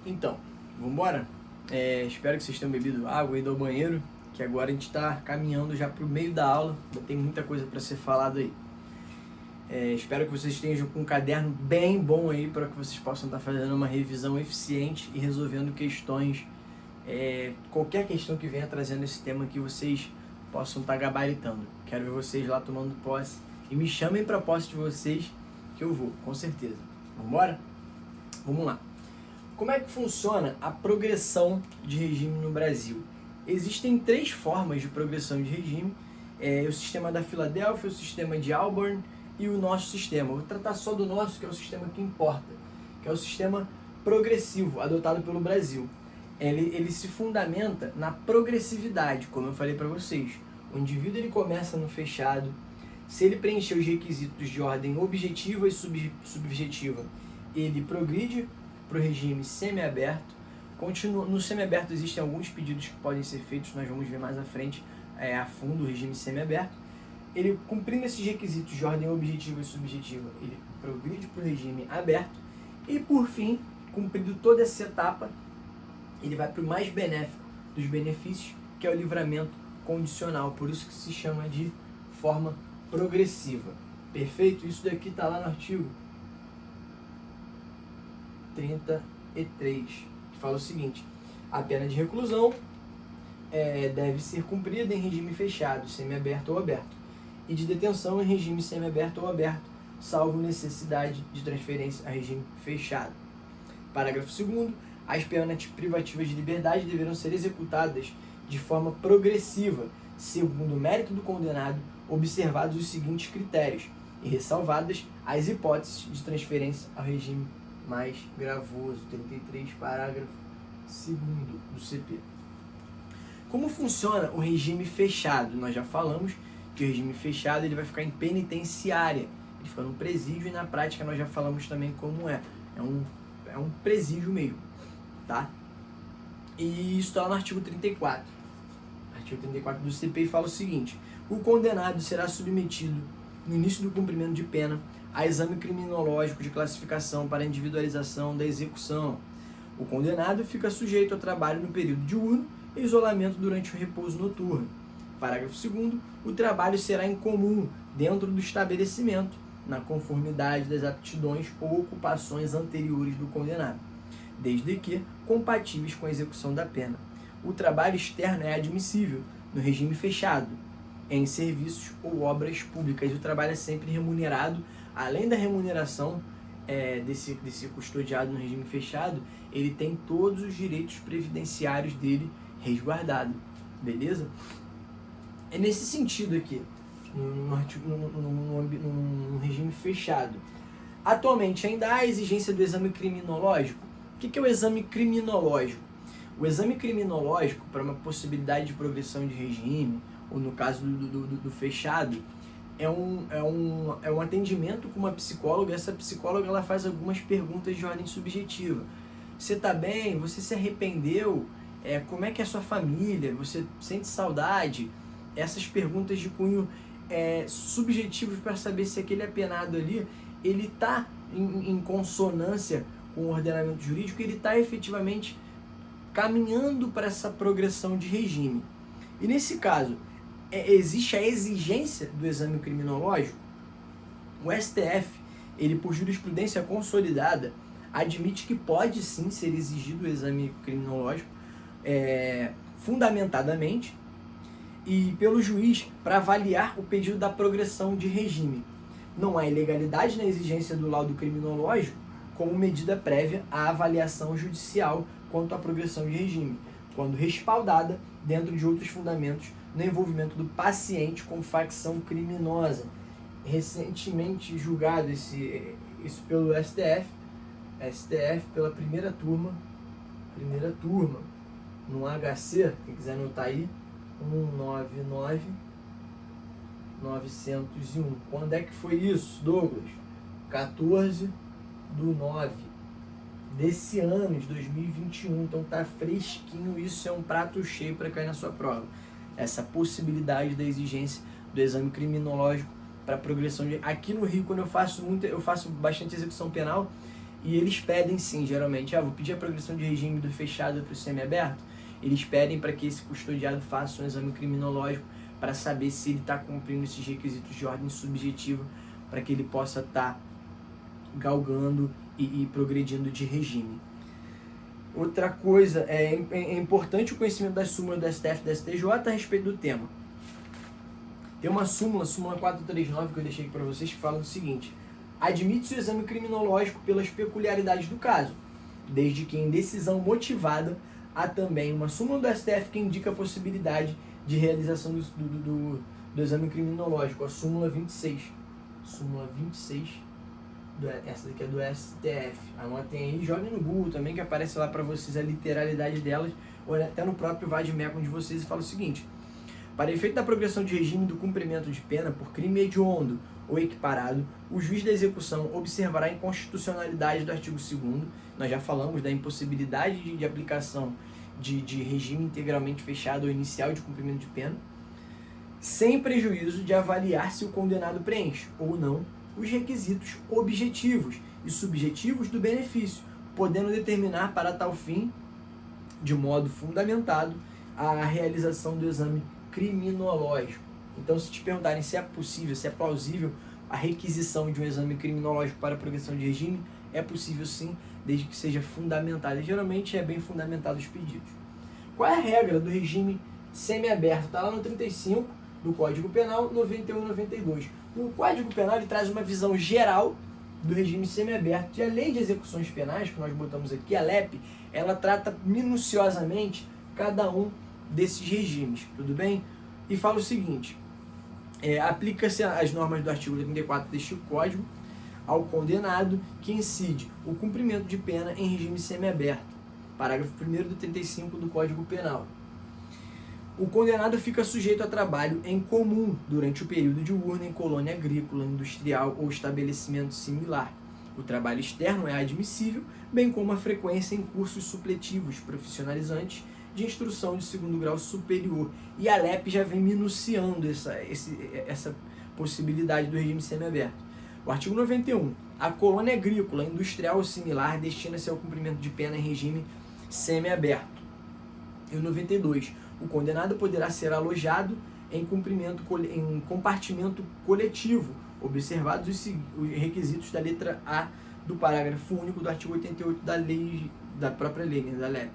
Então, vambora? Espero que vocês tenham bebido água, ido ao banheiro, que agora a gente está caminhando já para o meio da aula, ainda tem muita coisa para ser falado aí. Espero que vocês estejam com um caderno bem bom aí para que vocês possam estar fazendo uma revisão eficiente e resolvendo questões, qualquer questão que venha trazendo esse tema que vocês possam estar gabaritando. Quero ver vocês lá tomando posse e me chamem para posse de vocês que eu vou, com certeza. Vambora? Vamos lá. Como é que funciona a progressão de regime no Brasil? Existem 3 formas de progressão de regime, o sistema da Filadélfia, o sistema de Auburn e o nosso sistema. Eu vou tratar só do nosso, que é o sistema que importa, que é o sistema progressivo adotado pelo Brasil. Ele se fundamenta na progressividade, como eu falei para vocês. O indivíduo ele começa no fechado, se ele preencher os requisitos de ordem objetiva e subjetiva, ele progride para o regime semiaberto. No semiaberto existem alguns pedidos que podem ser feitos, nós vamos ver mais à frente a fundo o regime semiaberto. Ele, cumprindo esses requisitos de ordem objetiva e subjetiva, ele progride para o regime aberto e, por fim, cumprido toda essa etapa, ele vai para o mais benéfico dos benefícios, que é o livramento condicional, por isso que se chama de forma progressiva. Perfeito? Isso daqui está lá no artigo 33, que fala o seguinte: a pena de reclusão deve ser cumprida em regime fechado, semiaberto ou aberto, e de detenção em regime semiaberto ou aberto, salvo necessidade de transferência a regime fechado. Parágrafo 2º. As penas privativas de liberdade deverão ser executadas de forma progressiva, segundo o mérito do condenado, observados os seguintes critérios, e ressalvadas as hipóteses de transferência ao regime mais gravoso. 33, parágrafo 2º do CP. Como funciona o regime fechado? Nós já falamos que o regime fechado ele vai ficar em penitenciária, ele fica no presídio, e na prática nós já falamos também como é um presídio mesmo, tá? E isso está lá no artigo 34. O artigo 34 do CPI fala o seguinte: o condenado será submetido, no início do cumprimento de pena, a exame criminológico de classificação para individualização da execução. O condenado fica sujeito a trabalho no período diurno e isolamento durante o repouso noturno. Parágrafo 2º. O trabalho será incomum dentro do estabelecimento, na conformidade das aptidões ou ocupações anteriores do condenado, desde que compatíveis com a execução da pena. O trabalho externo é admissível no regime fechado, em serviços ou obras públicas. O trabalho é sempre remunerado. Além da remuneração desse custodiado no regime fechado, ele tem todos os direitos previdenciários dele resguardados. Beleza? É nesse sentido aqui, no regime fechado. Atualmente ainda há a exigência do exame criminológico. O que é o exame criminológico? O exame criminológico, para uma possibilidade de progressão de regime, ou no caso do fechado, é um atendimento com uma psicóloga. Essa psicóloga ela faz algumas perguntas de ordem subjetiva. Você está bem? Você se arrependeu? Como é que é a sua família? Você sente saudade? Essas perguntas de cunho subjetivos para saber se aquele apenado ali ele está em consonância com o ordenamento jurídico, ele está efetivamente caminhando para essa progressão de regime. E nesse caso, existe a exigência do exame criminológico. O STF, ele por jurisprudência consolidada, admite que pode sim ser exigido o exame criminológico fundamentadamente e pelo juiz para avaliar o pedido da progressão de regime. Não há ilegalidade na exigência do laudo criminológico como medida prévia à avaliação judicial quanto à progressão de regime, quando respaldada dentro de outros fundamentos no envolvimento do paciente com facção criminosa. Recentemente julgado isso pelo STF pela primeira turma, no HC, quem quiser anotar aí, 199-901. Quando é que foi isso, Douglas? 14/9 desse ano, de 2021. Então tá fresquinho, isso é um prato cheio para cair na sua prova. Essa possibilidade da exigência do exame criminológico para progressão de... Aqui no Rio, quando eu faço bastante execução penal, E eles pedem sim, geralmente, vou pedir a progressão de regime do fechado para o semiaberto. Eles pedem para que esse custodiado faça um exame criminológico para saber se ele está cumprindo esses requisitos de ordem subjetiva, para que ele possa estar galgando e progredindo de regime. Outra coisa, é importante o conhecimento das súmulas do STF e do STJ a respeito do tema. Tem uma súmula 439, que eu deixei aqui para vocês, que fala o seguinte: admite-se o exame criminológico pelas peculiaridades do caso, desde que em decisão motivada há também uma súmula do STF que indica a possibilidade de realização do exame criminológico, a súmula 26. Súmula 26, essa daqui é do STF. Anotem aí, joguem no Google também, que aparece lá para vocês a literalidade delas, ou até no próprio vademecum de vocês, e fala o seguinte: para efeito da progressão de regime do cumprimento de pena por crime hediondo ou equiparado, o juiz da execução observará a inconstitucionalidade do artigo 2º, nós já falamos da impossibilidade de aplicação de regime integralmente fechado ou inicial de cumprimento de pena, sem prejuízo de avaliar se o condenado preenche ou não os requisitos objetivos e subjetivos do benefício, podendo determinar para tal fim, de modo fundamentado, a realização do exame criminológico. Então, se te perguntarem se é possível, se é plausível a requisição de um exame criminológico para a progressão de regime, é possível sim, desde que seja fundamentado. E geralmente é bem fundamentado os pedidos. Qual é a regra do regime semiaberto? Está lá no 35 do Código Penal, 91 e 92. O Código Penal ele traz uma visão geral do regime semiaberto. E a Lei de Execuções Penais, que nós botamos aqui, a LEP, ela trata minuciosamente cada um desses regimes, tudo bem? E fala o seguinte: aplica-se as normas do artigo 84 deste Código ao condenado que incide o cumprimento de pena em regime semiaberto. Parágrafo 1º do 35 do Código Penal. O condenado fica sujeito a trabalho em comum durante o período de urna em colônia agrícola, industrial ou estabelecimento similar. O trabalho externo é admissível, bem como a frequência em cursos supletivos profissionalizantes de instrução de segundo grau superior. E a LEP já vem minuciando essa possibilidade do regime semiaberto. O artigo 91. A colônia agrícola, industrial ou similar destina-se ao cumprimento de pena em regime semiaberto. E o 92. O condenado poderá ser alojado em compartimento coletivo, observados os requisitos da letra A do parágrafo único do artigo 88 da própria lei, da LEP.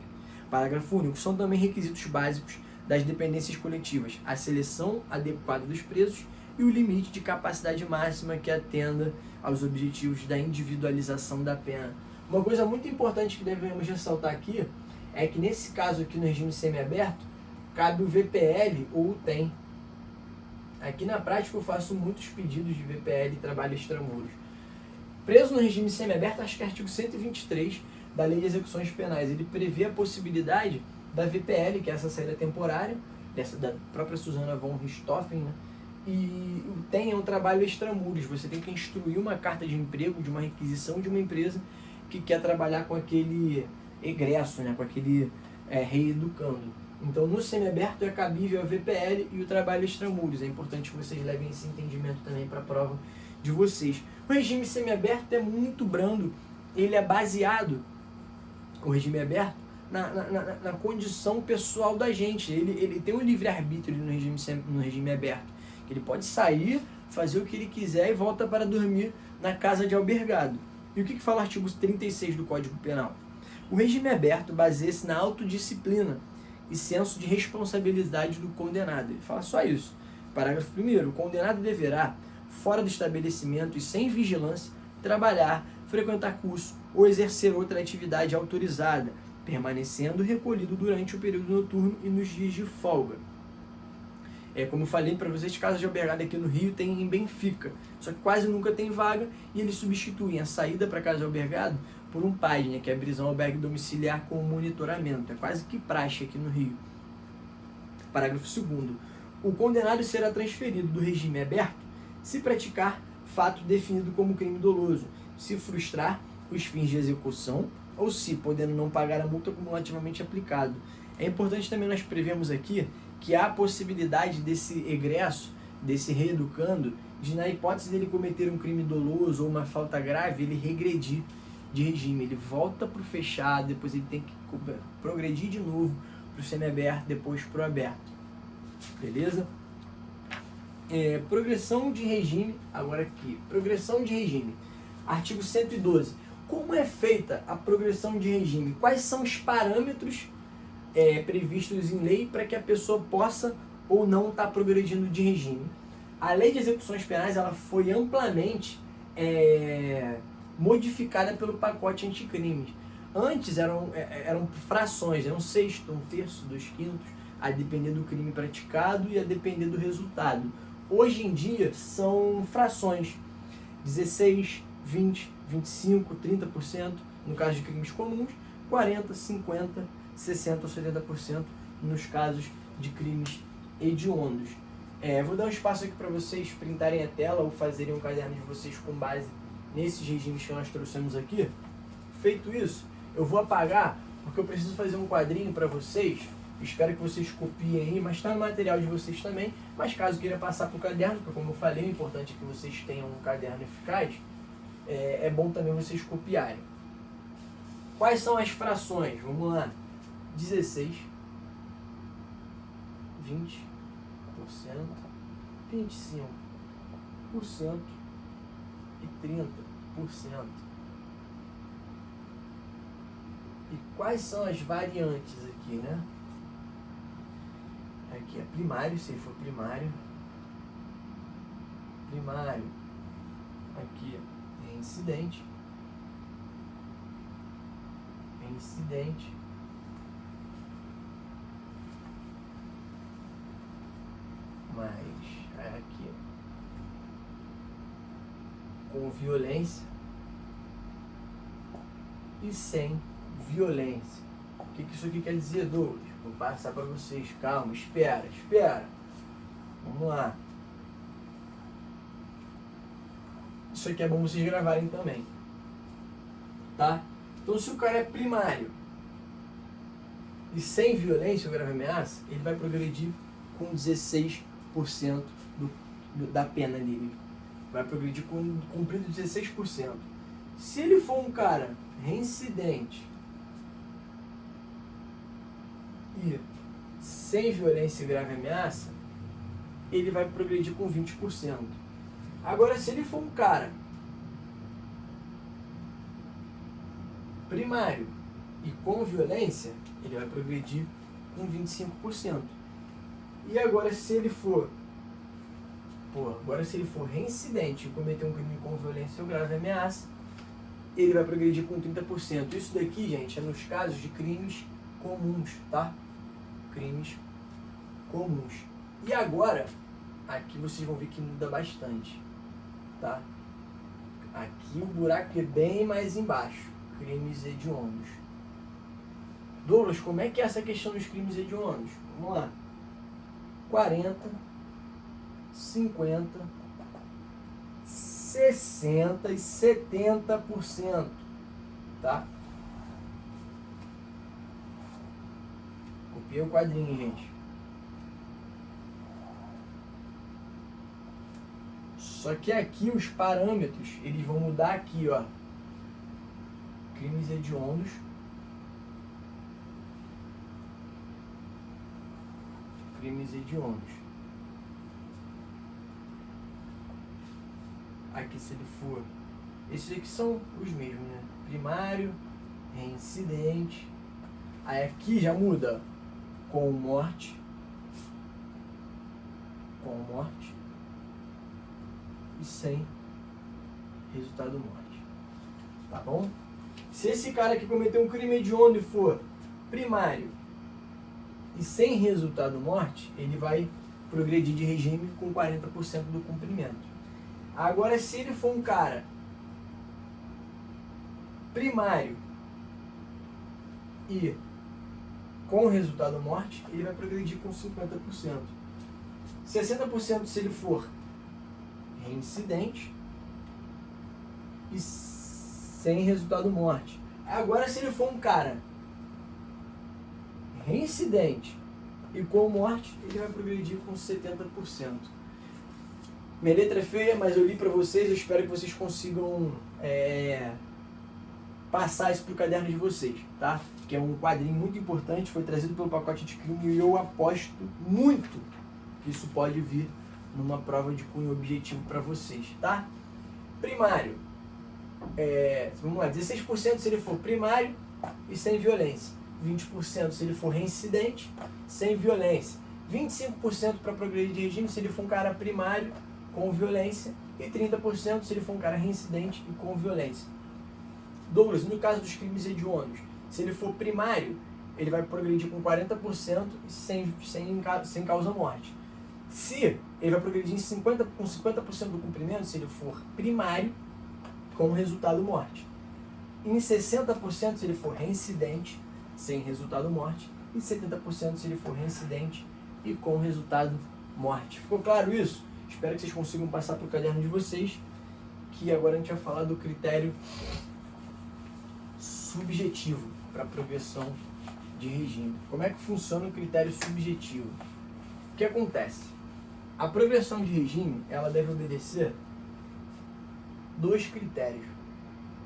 Parágrafo único. São também requisitos básicos das dependências coletivas: a seleção adequada dos presos e o limite de capacidade máxima que atenda aos objetivos da individualização da pena. Uma coisa muito importante que devemos ressaltar aqui é que nesse caso aqui no regime semiaberto, cabe o VPL ou o TEM. Aqui na prática eu faço muitos pedidos de VPL e trabalho extramuros. Preso no regime semiaberto, acho que é artigo 123 da Lei de Execuções Penais, ele prevê a possibilidade da VPL, que é essa saída temporária, da própria Susana von Richthofen, né? E o TEM é um trabalho extramuros, você tem que instruir uma carta de emprego, de uma requisição de uma empresa que quer trabalhar com aquele egresso, né? Com aquele reeducando. Então, no semiaberto é cabível a VPL e o trabalho extramuros. É importante que vocês levem esse entendimento também para a prova de vocês. O regime semiaberto é muito brando, ele é baseado, o regime aberto, na condição pessoal da gente. Ele tem um livre-arbítrio no regime aberto. Ele pode sair, fazer o que ele quiser e volta para dormir na casa de albergado. E o que fala o artigo 36 do Código Penal? O regime aberto baseia-se na autodisciplina e senso de responsabilidade do condenado. Ele fala só isso. Parágrafo 1º. O condenado deverá, fora do estabelecimento e sem vigilância, trabalhar, frequentar curso ou exercer outra atividade autorizada, permanecendo recolhido durante o período noturno e nos dias de folga. Como eu falei para vocês, casas de albergado aqui no Rio tem em Benfica, só que quase nunca tem vaga e eles substituem a saída para casa de albergado por um PAD, né, que é a prisão albergue domiciliar com monitoramento. É quase que praxe aqui no Rio. Parágrafo 2º. O condenado será transferido do regime aberto se praticar fato definido como crime doloso, se frustrar os fins de execução ou se, podendo não pagar a multa cumulativamente aplicado. É importante também nós prevemos aqui que há a possibilidade desse egresso, desse reeducando, de na hipótese dele cometer um crime doloso ou uma falta grave, ele regredir de regime. Ele volta para o fechado, depois ele tem que progredir de novo para o semiaberto, depois para o aberto. Beleza? Progressão de regime, agora aqui. Progressão de regime. Artigo 112. Como é feita a progressão de regime? Quais são os parâmetros previstos em lei para que a pessoa possa ou não estar progredindo de regime? A Lei de Execuções Penais ela foi amplamente modificada pelo pacote anticrimes. Antes eram frações, um sexto, um terço, 2/5, a depender do crime praticado e a depender do resultado. Hoje em dia são frações, 16, 20, 25, 30% no caso de crimes comuns, 40, 50, 60 ou 70% nos casos de crimes hediondos. Vou dar um espaço aqui para vocês printarem a tela ou fazerem um caderno de vocês com base nesses regimes que nós trouxemos aqui. Feito isso, eu vou apagar porque eu preciso fazer um quadrinho para vocês. Espero que vocês copiem aí, mas está no material de vocês também. Mas caso queira passar para o caderno, porque como eu falei, o importante é que vocês tenham um caderno eficaz, é bom também vocês copiarem. Quais são as frações? Vamos lá. 16, 20%, 25% e 30%. E quais são as variantes aqui, né? Aqui é primário, se for primário. Primário. Aqui é incidente. Incidente. Mas aqui com violência e sem violência. O que isso aqui quer dizer, Douglas? Vou passar para vocês. Calma, espera. Vamos lá. Isso aqui é bom vocês gravarem também. Tá? Então, se o cara é primário e sem violência ou grave ameaça, ele vai progredir com 16% da pena dele. Vai progredir com cumprido 16%. Se ele for um cara reincidente e sem violência e grave ameaça, ele vai progredir com 20%. Agora, se ele for um cara primário e com violência, ele vai progredir com 25%. E agora, se ele for reincidente e cometer um crime com violência ou grave ameaça, ele vai progredir com 30%. Isso daqui, gente, é nos casos de crimes comuns, tá? Crimes comuns. E agora, aqui vocês vão ver que muda bastante, tá? Aqui o buraco é bem mais embaixo. Crimes hediondos. Douglas, como é que é essa questão dos crimes hediondos? Vamos lá. 40, 50, 60 e 70%, tá? Copiei o quadrinho, gente. Só que aqui os parâmetros, eles vão mudar aqui, ó. Crimes hediondos. Crimes hediondos. Aqui se ele for... Esses aqui são os mesmos, né? Primário, reincidente. Aí aqui já muda. Com morte. Com morte. E sem resultado morte. Tá bom? Se esse cara que cometeu um crime hediondo e for primário e sem resultado morte, ele vai progredir de regime com 40% do cumprimento. Agora, se ele for um cara primário e com resultado morte, ele vai progredir com 50%. 60% se ele for reincidente e sem resultado morte. Agora, se ele for um cara reincidente e com morte, ele vai progredir com 70%. Minha letra é feia, mas eu li para vocês. Eu espero que vocês consigam passar isso para o caderno de vocês, tá? Que é um quadrinho muito importante, foi trazido pelo pacote de crime e eu aposto muito que isso pode vir numa prova de cunho objetivo para vocês, tá? Primário, vamos lá, 16% se ele for primário e sem violência, 20% se ele for reincidente, sem violência, 25% para progredir de regime se ele for um cara primário com violência e 30% se ele for um cara reincidente e com violência. Douglas, no caso dos crimes hediondos, se ele for primário, ele vai progredir com 40% e sem causa morte. Se ele vai progredir com 50% do cumprimento, se ele for primário, com resultado morte. Em 60% se ele for reincidente, sem resultado morte. E 70% se ele for reincidente e com resultado morte. Ficou claro isso? Espero que vocês consigam passar para o caderno de vocês, que agora a gente vai falar do critério subjetivo para progressão de regime. Como é que funciona o critério subjetivo? O que acontece? A progressão de regime, ela deve obedecer dois critérios.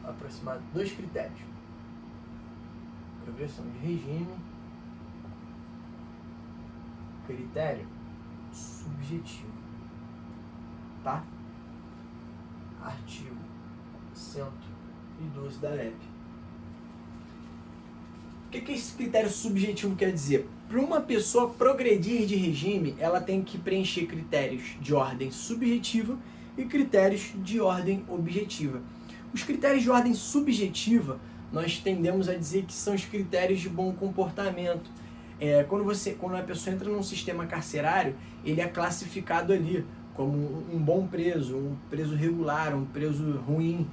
Aproximadamente dois critérios. Progressão de regime, critério subjetivo. Tá? Artigo 112 da LEP. O que esse critério subjetivo quer dizer? Para uma pessoa progredir de regime, ela tem que preencher critérios de ordem subjetiva e critérios de ordem objetiva. Os critérios de ordem subjetiva, nós tendemos a dizer que são os critérios de bom comportamento. Quando a pessoa entra num sistema carcerário, ele é classificado ali como um bom preso, um preso regular, um preso ruim,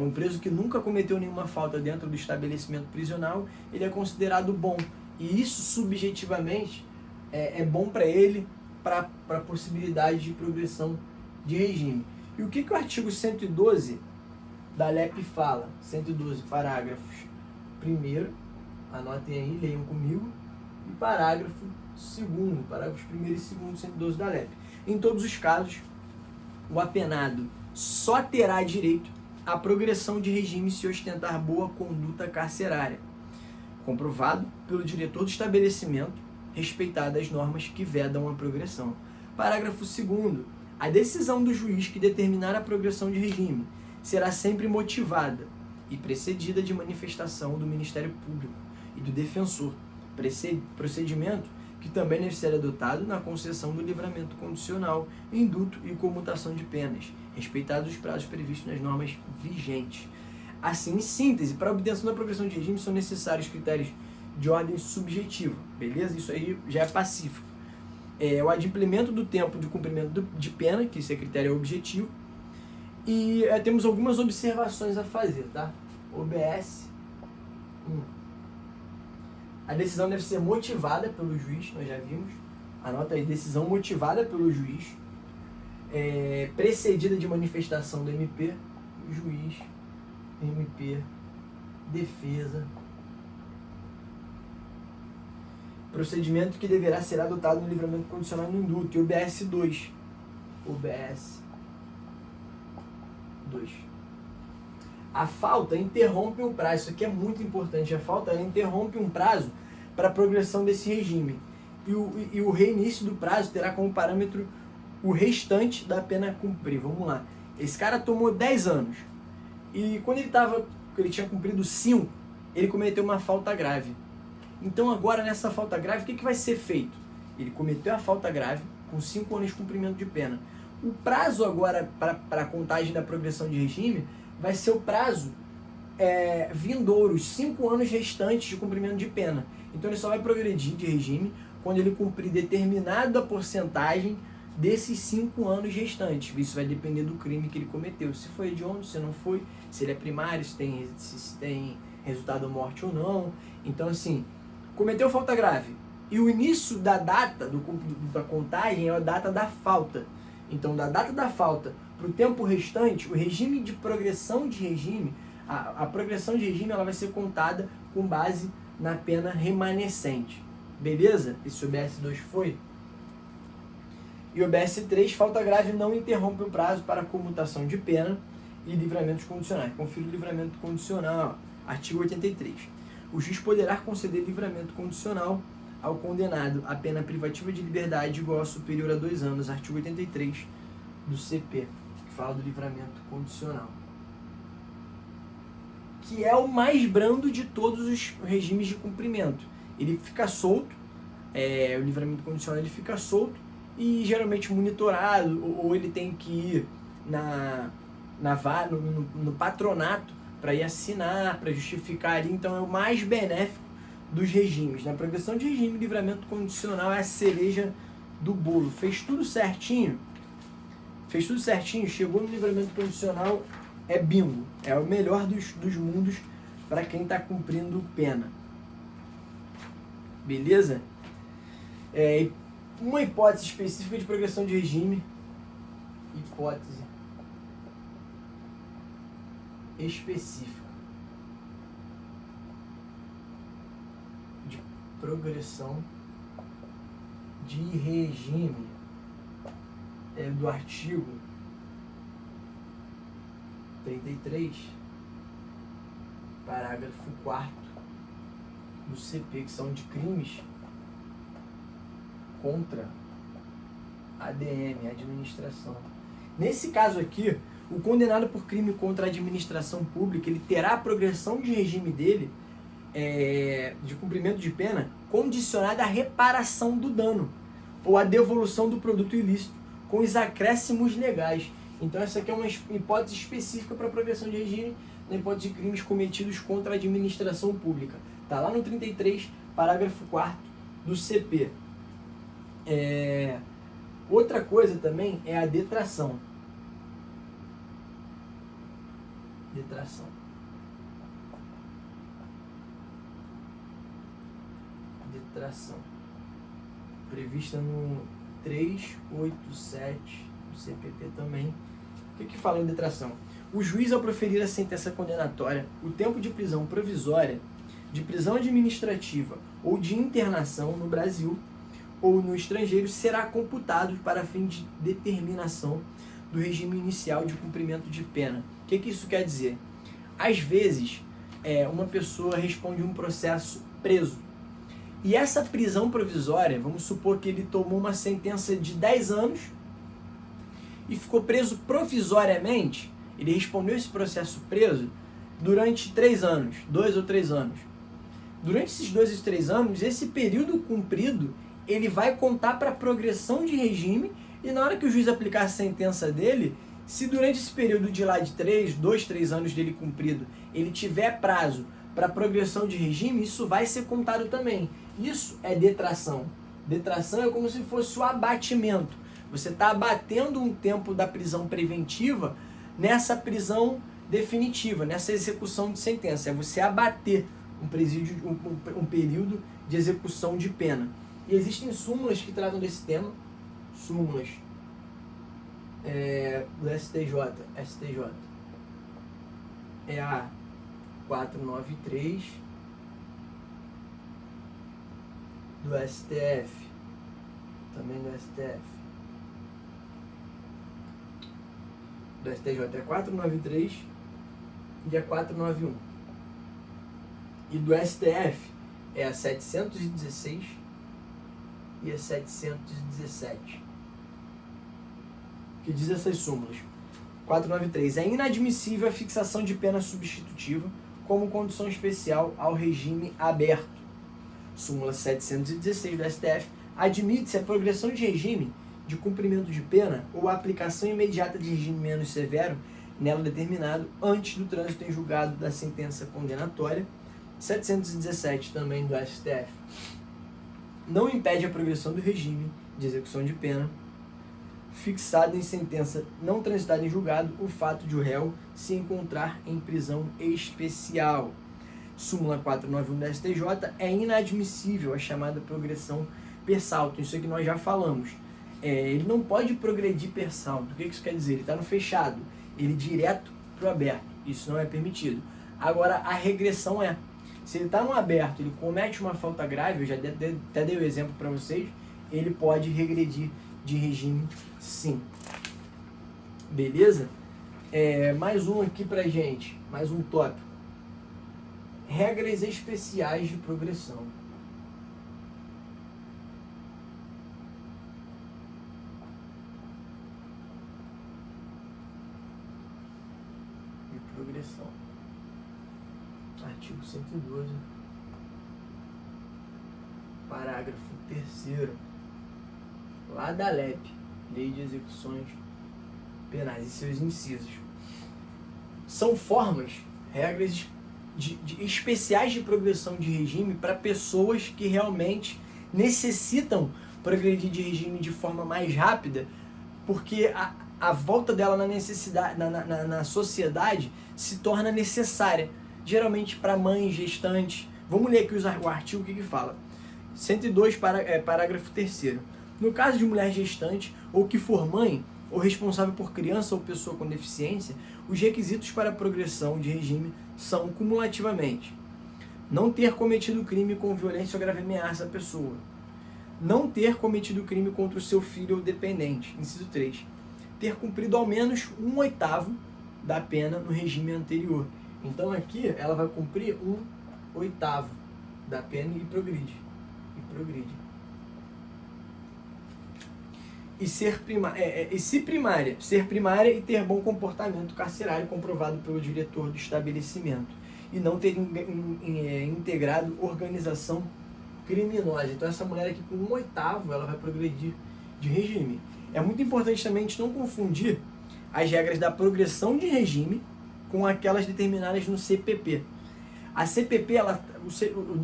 um preso que nunca cometeu nenhuma falta dentro do estabelecimento prisional, ele é considerado bom. E isso, subjetivamente, é bom para ele, para a possibilidade de progressão de regime. E o que o artigo 112 da LEP fala? 112, parágrafos 1º, anotem aí, leiam comigo, e parágrafo 2º, parágrafos 1º e 2º, 112 da LEP. Em todos os casos, o apenado só terá direito à progressão de regime se ostentar boa conduta carcerária, comprovado pelo diretor do estabelecimento, respeitadas as normas que vedam a progressão. Parágrafo 2º. A decisão do juiz que determinar a progressão de regime será sempre motivada e precedida de manifestação do Ministério Público e do defensor, procedimento que também deve ser adotado na concessão do livramento condicional, induto e comutação de penas, respeitados os prazos previstos nas normas vigentes. Assim, em síntese, para a obtenção da progressão de regime são necessários critérios de ordem subjetiva, beleza? Isso aí já é pacífico. O adimplemento do tempo de cumprimento de pena, que isso é critério objetivo, e temos algumas observações a fazer, tá? OBS 1. A decisão deve ser motivada pelo juiz, nós já vimos. Anota aí, decisão motivada pelo juiz, precedida de manifestação do MP, juiz, MP, defesa. Procedimento que deverá ser adotado no livramento condicional no induto. E OBS 2. OBS 2. A falta interrompe um prazo. Isso aqui é muito importante. A falta interrompe um prazo para a progressão desse regime. E o reinício do prazo terá como parâmetro o restante da pena a cumprir. Vamos lá. Esse cara tomou 10 anos. E quando ele tinha cumprido 5, ele cometeu uma falta grave. Então agora nessa falta grave, o que vai ser feito? Ele cometeu a falta grave com 5 anos de cumprimento de pena. O prazo agora para a contagem da progressão de regime vai ser o prazo vindouro, os 5 anos restantes de cumprimento de pena. Então ele só vai progredir de regime quando ele cumprir determinada porcentagem desses 5 anos restantes. Isso vai depender do crime que ele cometeu. Se foi hediondo, se não foi, se ele é primário, se tem resultado morte ou não. Então assim, cometeu falta grave. E o início da data da contagem é a data da falta. Então, da data da falta para o tempo restante, o regime de progressão de regime, a progressão de regime ela vai ser contada com base na pena remanescente. Beleza? Esse OBS 2 foi. E OBS 3, falta grave não interrompe o prazo para comutação de pena e livramentos condicionais. Confira o livramento condicional. Artigo 83. O juiz poderá conceder livramento condicional ao condenado a pena privativa de liberdade igual ou superior a 2 anos. Artigo 83 do CP, que fala do livramento condicional. Que é o mais brando de todos os regimes de cumprimento. Ele fica solto, o livramento condicional ele fica solto e geralmente monitorado, ou ele tem que ir no patronato para ir assinar, para justificar ali. Então é o mais benéfico dos regimes. Na progressão de regime, livramento condicional é a cereja do bolo. Fez tudo certinho, chegou no livramento condicional, é bingo. É o melhor dos mundos para quem está cumprindo pena. Beleza? Uma hipótese específica de progressão de regime. Hipótese específica de progressão de regime do artigo 33, parágrafo 4º do CP, que são de crimes contra a ADM, a administração. Nesse caso aqui, o condenado por crime contra a administração pública, ele terá a progressão de regime dele, de cumprimento de pena, condicionada à reparação do dano ou à devolução do produto ilícito com os acréscimos legais. Então essa aqui é uma hipótese específica para a progressão de regime, na hipótese de crimes cometidos contra a administração pública. Está lá no 33, parágrafo 4º do CP. Outra coisa também é a detração. Detração. Prevista no 387 do CPP também. O que fala em detração? O juiz, ao proferir a sentença condenatória, o tempo de prisão provisória, de prisão administrativa ou de internação no Brasil ou no estrangeiro será computado para fim de determinação do regime inicial de cumprimento de pena. O que isso quer dizer? Às vezes, uma pessoa responde um processo preso. E essa prisão provisória, vamos supor que ele tomou uma sentença de 10 anos e ficou preso provisoriamente, ele respondeu esse processo preso durante 3 anos, 2 ou 3 anos. Durante esses 2 ou 3 anos, esse período cumprido, ele vai contar para a progressão de regime, e na hora que o juiz aplicar a sentença dele, se durante esse período de lá de 2, 3 anos dele cumprido, ele tiver prazo para progressão de regime, isso vai ser contado também. Isso é detração. Detração é como se fosse o abatimento. Você está abatendo um tempo da prisão preventiva nessa prisão definitiva, nessa execução de sentença. É você abater um período de execução de pena. E existem súmulas que tratam desse tema, súmulas do STJ. É a 493 do STF, também do STF. Do STJ é 493 e a 491. E do STF é a 716 e a 717. Que diz essas súmulas. 493. É inadmissível a fixação de pena substitutiva como condição especial ao regime aberto. Súmula 716 do STF. Admite-se a progressão de regime de cumprimento de pena ou a aplicação imediata de regime menos severo nela determinado antes do trânsito em julgado da sentença condenatória. 717 também do STF. Não impede a progressão do regime de execução de pena fixado em sentença não transitada em julgado o fato de o réu se encontrar em prisão especial. Súmula 491 da STJ. É inadmissível a chamada progressão per saltum. Isso aqui nós já falamos. Ele não pode progredir per saltum. O que isso quer dizer? Ele está no fechado. Ele direto para o aberto. Isso não é permitido. Agora, a regressão é. Se ele está no aberto, ele comete uma falta grave, eu já até dei o exemplo para vocês, ele pode regredir de regime, sim. Beleza? Mais um aqui pra gente, mais um tópico. regras especiais de progressão. Progressão. Artigo 112, parágrafo 3º, lá da LEP, Lei de Execuções Penais, e seus incisos. São formas, regras especiais de progressão de regime para pessoas que realmente necessitam progredir de regime de forma mais rápida, porque a volta dela na necessidade, na sociedade se torna necessária, geralmente para mães gestantes. Vamos ler aqui o artigo, o que fala. 102, parágrafo 3º. No caso de mulher gestante, ou que for mãe, ou responsável por criança ou pessoa com deficiência, os requisitos para a progressão de regime são cumulativamente: não ter cometido crime com violência ou grave ameaça à pessoa, não ter cometido crime contra o seu filho ou dependente, inciso 3, ter cumprido ao menos 1/8 da pena no regime anterior. Então aqui ela vai cumprir 1/8 da pena e progride. Ser primária e ter bom comportamento carcerário comprovado pelo diretor do estabelecimento e não ter integrado organização criminosa. Então essa mulher aqui com 1/8 ela vai progredir de regime. É muito importante também a gente não confundir as regras da progressão de regime com aquelas determinadas no CPP. A CPP,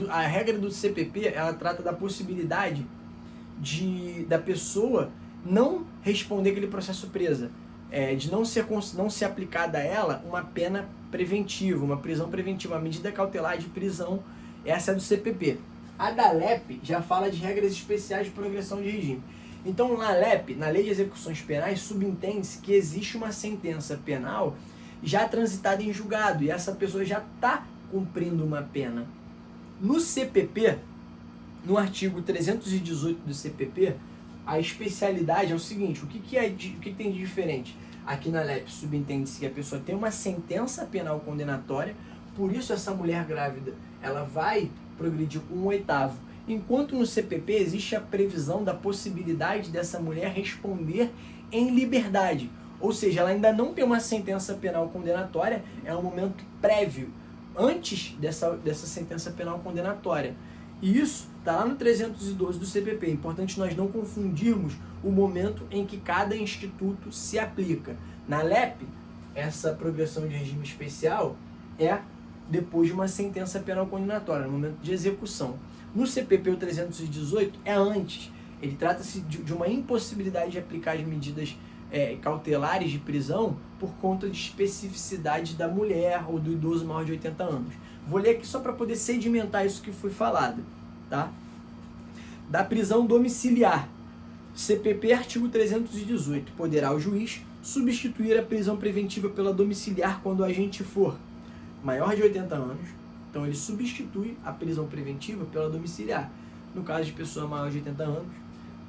a regra do CPP, ela trata da possibilidade da pessoa não responder aquele processo presa, de não ser aplicada a ela uma pena preventiva, uma prisão preventiva, uma medida cautelar de prisão. Essa é do CPP. A da LEP já fala de regras especiais de progressão de regime. Então, na LEP, na Lei de Execuções Penais, subentende-se que existe uma sentença penal já transitada em julgado e essa pessoa já está cumprindo uma pena. No CPP, no artigo 318 do CPP, a especialidade é o seguinte: o que tem de diferente? Aqui na LEP subentende-se que a pessoa tem uma sentença penal condenatória, por isso essa mulher grávida ela vai progredir com 1/8. Enquanto no CPP existe a previsão da possibilidade dessa mulher responder em liberdade. Ou seja, ela ainda não tem uma sentença penal condenatória, é um momento prévio, antes dessa sentença penal condenatória. E isso está lá no 312 do CPP. É importante nós não confundirmos o momento em que cada instituto se aplica. Na LEP, essa progressão de regime especial é depois de uma sentença penal condenatória, no momento de execução. No CPP, o 318 é antes. Ele trata-se de uma impossibilidade de aplicar as medidas cautelares de prisão por conta de especificidade da mulher ou do idoso maior de 80 anos. Vou ler aqui só para poder sedimentar isso que foi falado. Tá? Da prisão domiciliar. CPP, artigo 318. Poderá o juiz substituir a prisão preventiva pela domiciliar quando o agente for maior de 80 anos. Então ele substitui a prisão preventiva pela domiciliar, no caso de pessoa maior de 80 anos.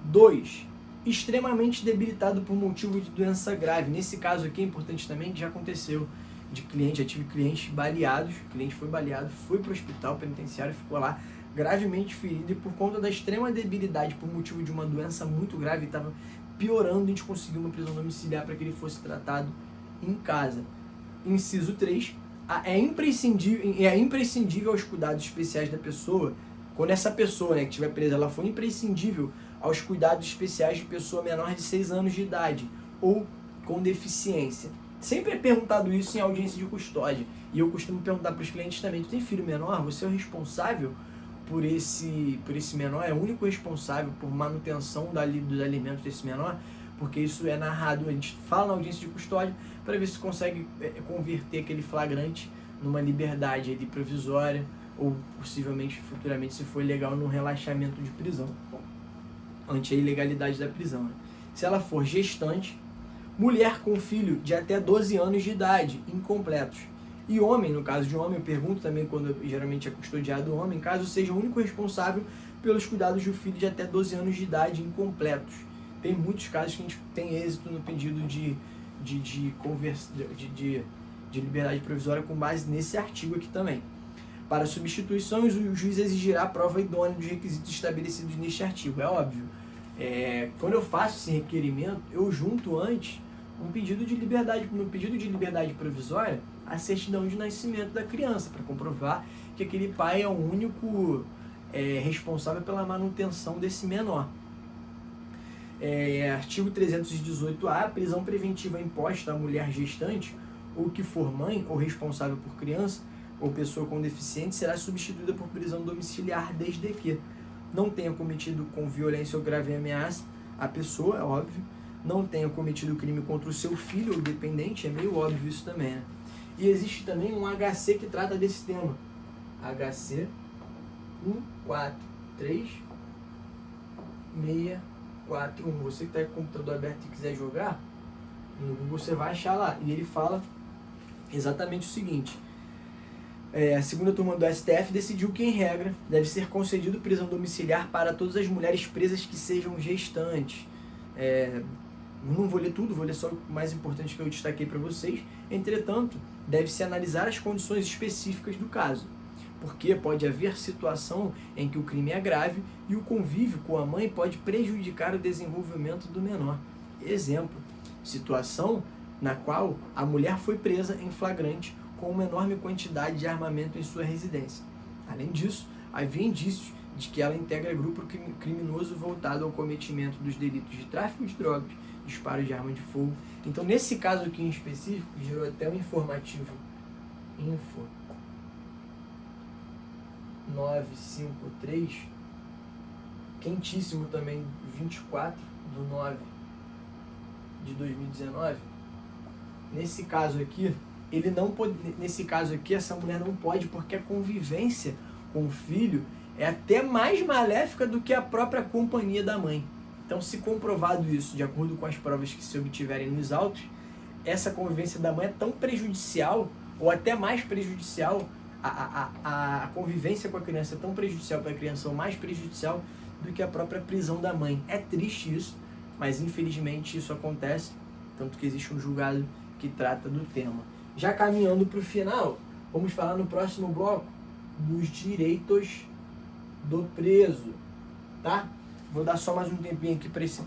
2. Extremamente debilitado por motivo de doença grave. Nesse caso aqui é importante também que já aconteceu de cliente, já tive clientes baleados, o cliente foi baleado, foi para o hospital penitenciário, ficou lá gravemente ferido e por conta da extrema debilidade por motivo de uma doença muito grave, estava piorando, a gente conseguiu uma prisão domiciliar para que ele fosse tratado em casa. Inciso 3. É imprescindível aos cuidados especiais da pessoa, quando essa pessoa, que estiver presa, ela for imprescindível aos cuidados especiais de pessoa menor de 6 anos de idade ou com deficiência. Sempre é perguntado isso em audiência de custódia, e eu costumo perguntar para os clientes também: tu tem filho menor? Você é o responsável por esse menor? É o único responsável por manutenção dos alimentos desse menor? Porque isso é narrado, a gente fala na audiência de custódia para ver se consegue converter aquele flagrante numa liberdade ali provisória ou possivelmente, futuramente, se for legal, num relaxamento de prisão, ante a ilegalidade da prisão. Se ela for gestante, mulher com filho de até 12 anos de idade, incompletos. E homem, no caso de homem, eu pergunto também quando geralmente é custodiado o homem, caso seja o único responsável pelos cuidados do filho de até 12 anos de idade, incompletos. Tem muitos casos que a gente tem êxito no pedido de liberdade provisória com base nesse artigo aqui também. Para substituição, o juiz exigirá a prova idônea dos requisitos estabelecidos neste artigo. É óbvio. Quando eu faço esse requerimento, eu junto antes no pedido de liberdade provisória a certidão de nascimento da criança, para comprovar que aquele pai é o único responsável pela manutenção desse menor. Artigo 318-A, prisão preventiva imposta à mulher gestante ou que for mãe ou responsável por criança ou pessoa com deficiente será substituída por prisão domiciliar desde que não tenha cometido com violência ou grave ameaça a pessoa, é óbvio, não tenha cometido crime contra o seu filho ou dependente, é meio óbvio isso também, né? E existe também um HC que trata desse tema. HC 143641. Você que está com o computador aberto e quiser jogar, no Google você vai achar lá. E ele fala exatamente o seguinte. A segunda turma do STF decidiu que, em regra, deve ser concedido prisão domiciliar para todas as mulheres presas que sejam gestantes. Não vou ler tudo, vou ler só o mais importante que eu destaquei para vocês. Entretanto, deve-se analisar as condições específicas do caso, porque pode haver situação em que o crime é grave e o convívio com a mãe pode prejudicar o desenvolvimento do menor. Exemplo, situação na qual a mulher foi presa em flagrante com uma enorme quantidade de armamento em sua residência. Além disso, havia indícios de que ela integra grupo criminoso voltado ao cometimento dos delitos de tráfico de drogas, disparo de arma de fogo. Então, nesse caso aqui em específico, gerou até um informativo Info 953, quentíssimo também, 24/9/2019. Nesse caso aqui, essa mulher não pode, porque a convivência com o filho é até mais maléfica do que a própria companhia da mãe. Então, se comprovado isso, de acordo com as provas que se obtiverem nos autos, essa convivência da mãe é tão prejudicial, ou até mais prejudicial, a convivência com a criança é tão prejudicial para a criança, ou mais prejudicial do que a própria prisão da mãe. É triste isso, mas infelizmente isso acontece, tanto que existe um julgado que trata do tema. Já caminhando para o final, vamos falar no próximo bloco dos direitos do preso, tá? Vou dar só mais um tempinho aqui para esse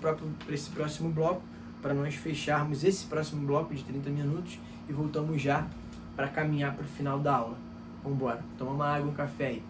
próximo bloco, para nós fecharmos esse próximo bloco de 30 minutos e voltamos já para caminhar para o final da aula. Vamos embora, toma uma água, um café aí.